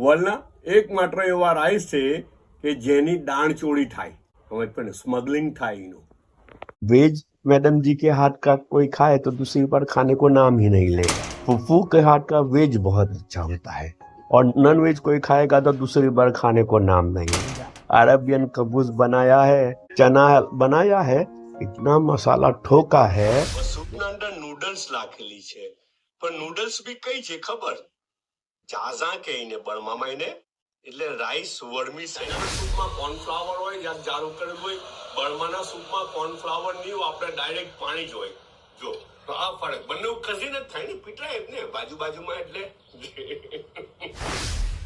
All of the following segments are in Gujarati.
વર્લ્ડના એકમાત્ર એવા રાઈસ છે કે જેની દાણ ચોરી થાય, समझ पे स्मगलिंग था इनो। वेज मैडम जी के हाथ का कोई खाए तो दूसरी बार खाने को नाम ही नहीं लेगा। फूफू के हाथ का वेज बहुत अच्छा होता है और नॉन वेज कोई खाएगा तो दूसरी बार खाने को नाम नहीं लेगा। अरबियन कबूस बनाया है, चना बनाया है, इतना मसाला ठोका है। सूपना अंदर नूडल्स लाखेली छे, पर नूडल्स भी कई छे खबर? जाजा के इने बर्माમાં ઇને એટલે રાઈસ વર્મી છે। સૂપમાં કોર્નફ્લાવર હોય યા જારું કરેલું હોય, બર્માના સૂપમાં કોર્નફ્લાવર નહીં વાપરે, ડાયરેક્ટ પાણી જ હોય। જો તો આ ફરક બંને કઝિન જ થાય ને, પીટરાય જ ને બાજુમાં એટલે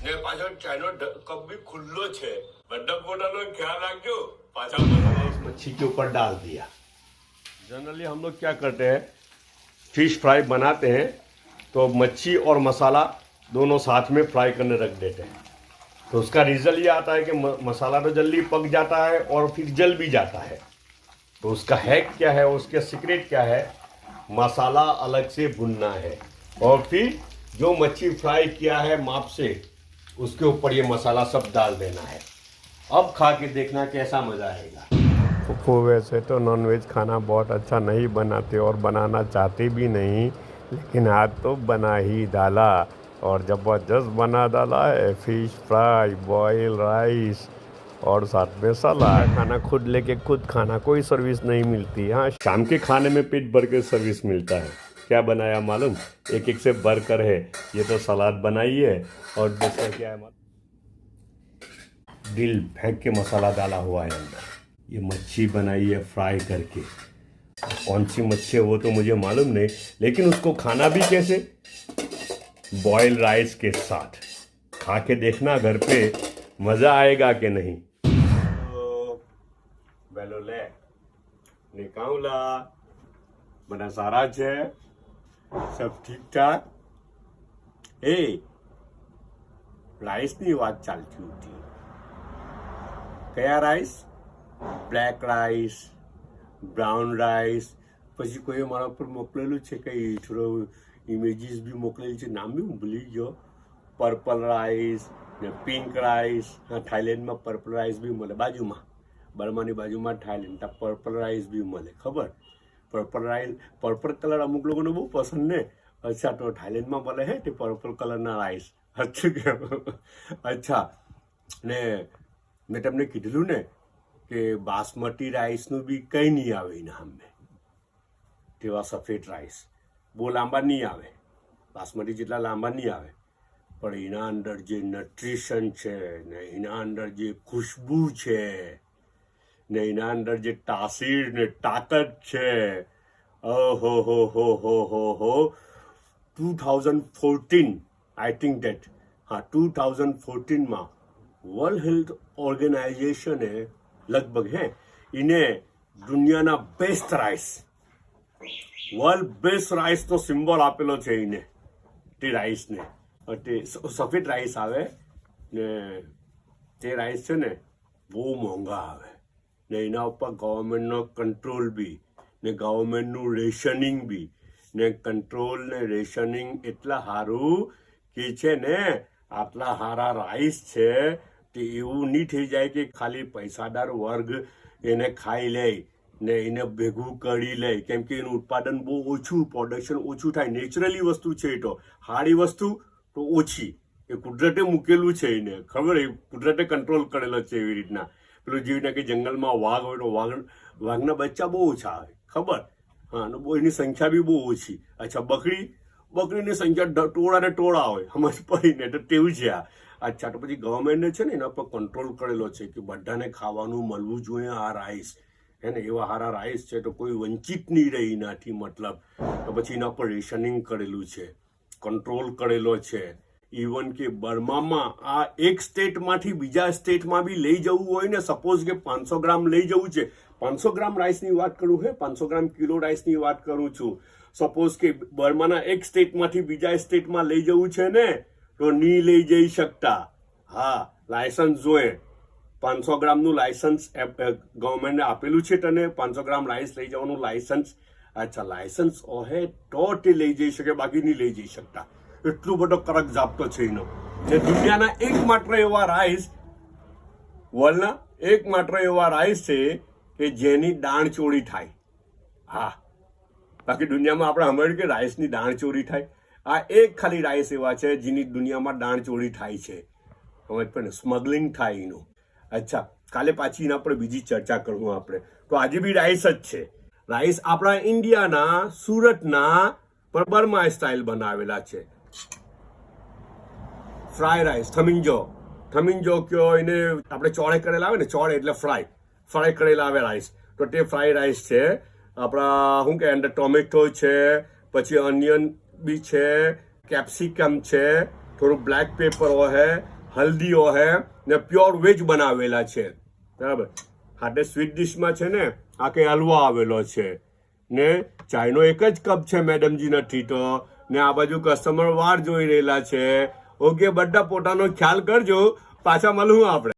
ને પાછો ચાઈનો કપ भी खुल्लो છે। બધા પોતાનો ખ્યાલ રાખજો। પાછા मच्छी के ऊपर डाल दिया। जनरली हम लोग क्या करते हैं, फिश फ्राई बनाते हैं तो मच्छी और मसाला दोनों साथ में फ्राई करने रख देते हैं, तो उसका रिजल्ट ये आता है कि मसाला तो जल्दी पक जाता है और फिर जल भी जाता है। तो उसका हैक क्या है, उसके सीक्रेट क्या है, मसाला अलग से भुनना है और फिर जो मच्छी फ्राई किया है माप से उसके ऊपर ये मसाला सब डाल देना है। अब खा के देखना कैसा मज़ा आएगा। फूफू वैसे तो नॉनवेज खाना बहुत अच्छा नहीं बनाते और बनाना चाहते भी नहीं, लेकिन आज तो बना ही डाला और ज़बरदस्त बना डाला है। फिश फ्राई, बॉयल राइस और साथ में सलाद। खाना खुद लेके खुद खाना, कोई सर्विस नहीं मिलती। हाँ, शाम के खाने में पेट भर के सर्विस मिलता है। क्या बनाया मालूम? एक एक से भर कर है। ये तो सलाद बनाई है और दूसरा क्या है मालूम, दिल फेंक के मसाला डाला हुआ है अंदर। ये मच्छी बनाई है फ्राई करके। कौन सी मच्छी है वो तो मुझे मालूम नहीं, लेकिन उसको खाना भी कैसे, बॉयल राइस के साथ। खा के देखना घर पे, मज़ा आएगा कि नहीं। बेलो ले निकाउला बना सारा है, सब ठीक ठाक। ए राइस ની વાત ચાલતી હતી। કયા rice? Black rice, brown rice, પછી કોઈ મારા પર મોકલેલું છે કંઈ થોડો ઇમેજીસ બી મોકલેલી છે, નામ બી હું ભૂલી ગયો। પર્પલ રાઈસ ને પિંક રાઈસ। હા, થાઈલેન્ડમાં પર્પલ રાઈસ બી મળે, બાજુમાં બર્માની બાજુમાં થાઈલેન્ડ, ત્યાં પર્પલ રાઈસ બી મળે, ખબર? પર્પલ રાઈસ, પર્પલ કલર અમુક લોકોને બહુ પસંદ ને। અચ્છા, તો થાઈલેન્ડમાં મળે હે તે પર્પલ કલરના રાઈસ। અચ્છા કે અચ્છા, ને મેં તમને કીધેલું ને કે બાસમતી રાઈસનું બી કંઈ નહીં આવે એના સામે, તેવા સફેદ રાઈસ બહુ લાંબા નહીં આવે, બાસમતી જેટલા લાંબા નહીં આવે, પણ એના અંદર જે ન્યુટ્રિશન છે ને એના અંદર જે ખુશ્બુ છે ને એના અંદર જે તાસીર ને તાકાત છે, ઓહો હો 2014 આઈ થિંક દેટ, હા 2014માં વર્લ્ડ હેલ્થ ઓર્ગેનાઇઝેશને લગભગ એને દુનિયાના બેસ્ટ રાઈસ, વર્લ્ડ બેસ્ટ રાઈસનો સિમ્બોલ આપેલો છે એને, તે રાઈસને। તે સફેદ રાઈસ આવે ને તે રાઈસ છે ને બહુ મોંઘા આવે ને એના ઉપર ગવર્મેન્ટનો કંટ્રોલ બી ને ગવર્મેન્ટનું રેશનિંગ બી ને કંટ્રોલ ને રેશનિંગ એટલા સારું કે છે ને આટલા સારા રાઈસ છે તે એવું નહીં થઈ જાય કે ખાલી પૈસાદાર વર્ગ એને ખાઈ લે ને એને ભેગું કરી લે, કેમ કે એનું ઉત્પાદન બહુ ઓછું, પ્રોડક્શન ઓછું થાય। નેચરલી વસ્તુ છે એ તો, સારી વસ્તુ તો ઓછી, એ કુદરતે મૂકેલું છે એને, ખબર? એ કુદરતે કંટ્રોલ કરેલો છે એવી રીતના। પેલું જેવી રીતના કે જંગલમાં વાઘ હોય તો વાઘના બચ્ચા બહુ ઓછા આવે, ખબર? હા, અને બહુ એની સંખ્યા બી બહુ ઓછી। અચ્છા, બકરીની સંખ્યા ટોળા ને ટોળા હોય, સમજ પડી ને? તો તેવું છે આ। અચ્છા, તો પછી ગવર્મેન્ટને છે ને એના પર કંટ્રોલ કરેલો છે કે બધાને ખાવાનું મળવું જોઈએ આ રાઈસ, હે ને? એવા સારા રાઈસ છે તો કોઈ વંચિત નહીં રહે એનાથી, મતલબ તો પછી એના પર રેશનિંગ કરેલું છે, કંટ્રોલ કરેલો છે। ઇવન કે બર્મામાં આ એક સ્ટેટમાંથી બીજા સ્ટેટમાં બી લઈ જવું હોય ને, સપોઝ કે 500 ગ્રામ લઈ જવું છે, 500 ગ્રામ રાઈસની વાત કરું, 500 ગ્રામ કિલો રાઈસની વાત કરું છું। સપોઝ કે બર્માના એક સ્ટેટમાંથી બીજા સ્ટેટમાં લઈ જવું છે ને, તો નહીં લઈ જઈ શકતા। હા, લાયસન્સ જોઈએ, 500 ગ્રામનું લાયસન્સ ગવર્મેન્ટે આપેલું છે તને, 500 ગ્રામ રાઈસ લઈ જવાનું લાયસન્સ। અચ્છા, લાયસન્સ હોય તો તે લઈ જઈ શકે, બાકી નહીં લઈ જઈ શકતા। એટલો બધો કરક ઝાપટો છે એનો. ને દુનિયાના એકમાત્ર એવા રાઈસ, વર્લ્ડના એકમાત્ર એવા રાઈસ છે કે જેની દાણ ચોરી થાય. હા, બાકી દુનિયામાં આપણે સાંભળ્યું કે રાઈસની દાણ ચોરી થાય. આ એક ખાલી રાઈસ એવા છે જેની દુનિયામાં દાણ ચોરી થાય છે. સમજ પડે ને, સ્મગલિંગ થાય એનું. અચ્છા, કાલે પાછી એના પર બીજી ચર્ચા કરવું આપણે. તો આજે બી રાઈસ જ છે. રાઈસ આપણા ઇન્ડિયાના સુરતના પર બર્મા સ્ટાઇલ બનાવેલા છે. ફ્રાય રાઈસ, થમિંજો કયો એને આપણે ચોળે કરેલા આવે ને, ચોળે એટલે ફ્રાય કરેલા આવે રાઈસ. તો તે ફ્રાય રાઈસ છે આપણા. શું કે અંદર ટોમેટો છે, પછી ઓનિયન બી છે, કેપ્સિકમ છે, થોડું બ્લેક પેપર હોય, હલ્દી હોય ને પ્યોર વેજ બનાવેલા છે. બરાબર. હાટે સ્વીટ ડિશમાં છે ને આ કે હલવો આવેલો છે ને ચાયનો એક જ કપ છે મેડમજી, નથી તો. ને આ બાજુ કસ્ટમર વાર જોઈ રહેલા છે. ઓકે, બધા પોતાનો ખ્યાલ કરજો. પાછા મળું આપણે.